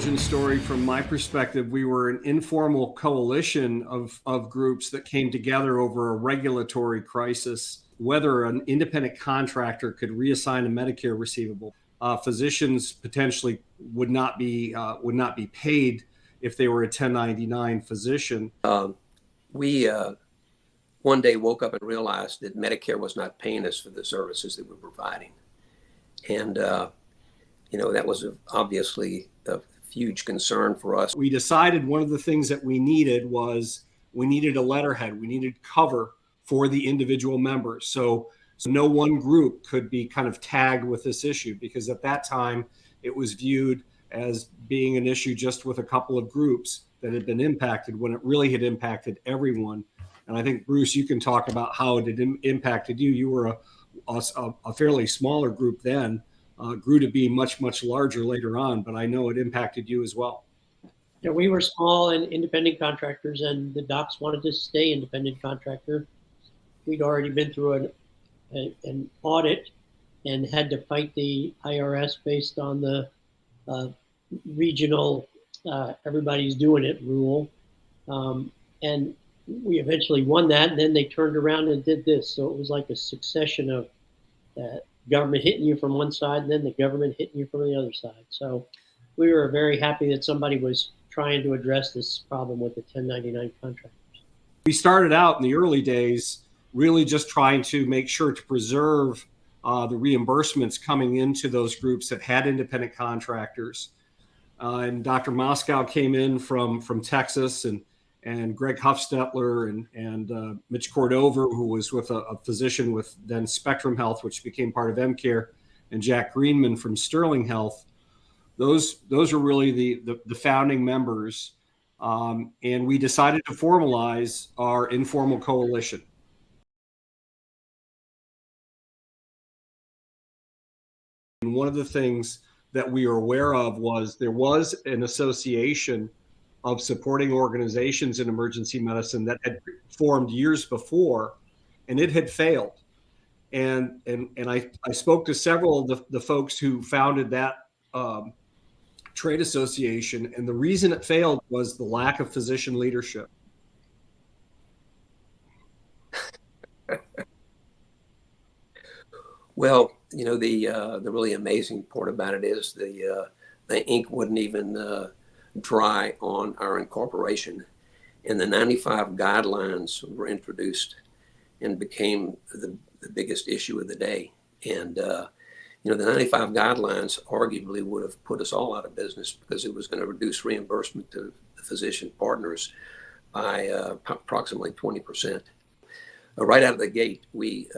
origin story from my perspective. We were an informal coalition of groups that came together over a regulatory crisis, whether an independent contractor could reassign a Medicare receivable. Physicians potentially would not be paid if they were a 1099 physician. We one day woke up and realized that Medicare was not paying us for the services that we're providing. And, that was obviously a huge concern for us. We decided one of the things that we needed was we needed a letterhead. We needed cover for the individual members. So no one group could be kind of tagged with this issue, because at that time it was viewed as being an issue just with a couple of groups that had been impacted, when it really had impacted everyone. And I think, Bruce, you can talk about how it had impacted you. You were a fairly smaller group then, grew to be much, much larger later on, but I know it impacted you as well. Yeah, we were small and independent contractors, and the docs wanted to stay independent contractor. We'd already been through an audit and had to fight the IRS based on the regional everybody's doing it rule. And we eventually won that, and then they turned around and did this. So it was like a succession of government hitting you from one side and then the government hitting you from the other side. So we were very happy that somebody was trying to address this problem with the 1099 contractors. We started out in the early days really just trying to make sure to preserve the reimbursements coming into those groups that had independent contractors. And Dr. Moscow came in from Texas, and Greg Huffstetler and Mitch Cordova, who was with a physician with then Spectrum Health, which became part of MCare, and Jack Greenman from Sterling Health. Those are really the founding members. And we decided to formalize our informal coalition. And one of the things that we were aware of was there was an association of supporting organizations in emergency medicine that had formed years before, and it had failed. And I spoke to several of the folks who founded that trade association, and the reason it failed was the lack of physician leadership. Well, the really amazing part about it is the ink wouldn't even dry on our incorporation, and the 95 guidelines were introduced and became the biggest issue of the day. And the 95 guidelines arguably would have put us all out of business, because it was going to reduce reimbursement to the physician partners by approximately 20%. Right out of the gate, we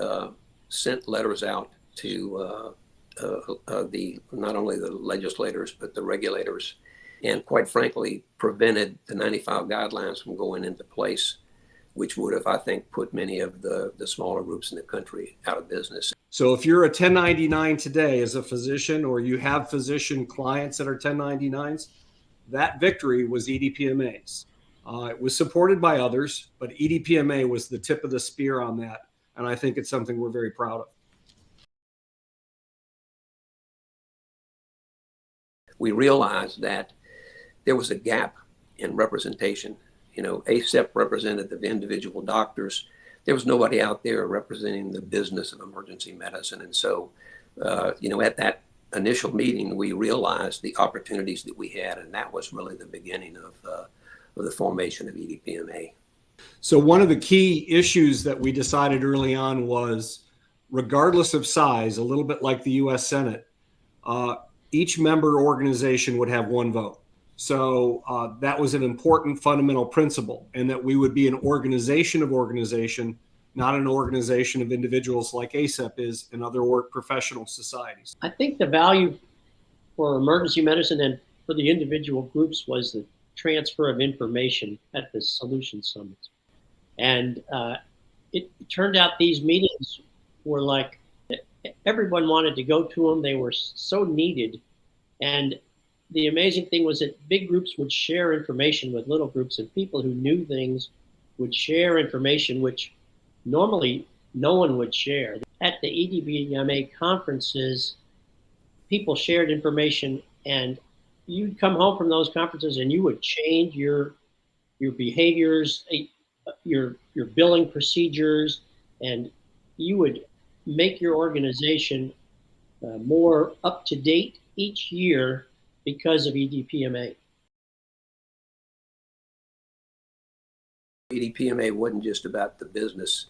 sent letters out to not only the legislators but the regulators, and quite frankly prevented the 95 guidelines from going into place, which would have, I think, put many of the smaller groups in the country out of business. So if you're a 1099 today as a physician, or you have physician clients that are 1099s, that victory was EDPMA's. It was supported by others, but EDPMA was the tip of the spear on that. And I think it's something we're very proud of. We realized that there was a gap in representation. ACEP represented the individual doctors. There was nobody out there representing the business of emergency medicine. And so, at that initial meeting, we realized the opportunities that we had, and that was really the beginning of the formation of EDPMA. So one of the key issues that we decided early on was, regardless of size, a little bit like the U.S. Senate, each member organization would have one vote. So that was an important fundamental principle, and that we would be an organization of organization, not an organization of individuals like ACEP is in other work professional societies. I think the value for emergency medicine and for the individual groups was the transfer of information at the Solution Summits. And it turned out these meetings were like, everyone wanted to go to them. They were so needed. And the amazing thing was that big groups would share information with little groups, and people who knew things would share information which normally no one would share. At the EDPMA conferences, people shared information, and you'd come home from those conferences and you would change your behaviors, your billing procedures, and you would make your organization more up to date each year because of EDPMA. EDPMA wasn't just about the business,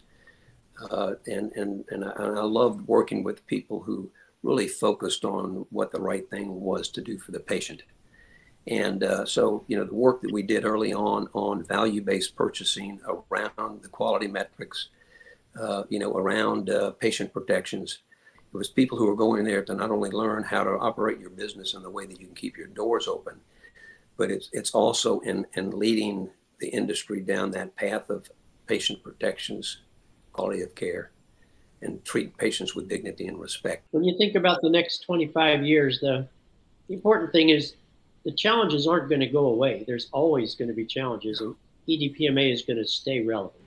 and I loved working with people who really focused on what the right thing was to do for the patient. And so, the work that we did early on value-based purchasing around the quality metrics, around patient protections, it was people who were going there to not only learn how to operate your business in the way that you can keep your doors open, but it's also in leading the industry down that path of patient protections, quality of care, and treat patients with dignity and respect. When you think about the next 25 years, the important thing is the challenges aren't going to go away. There's always going to be challenges, and EDPMA is going to stay relevant.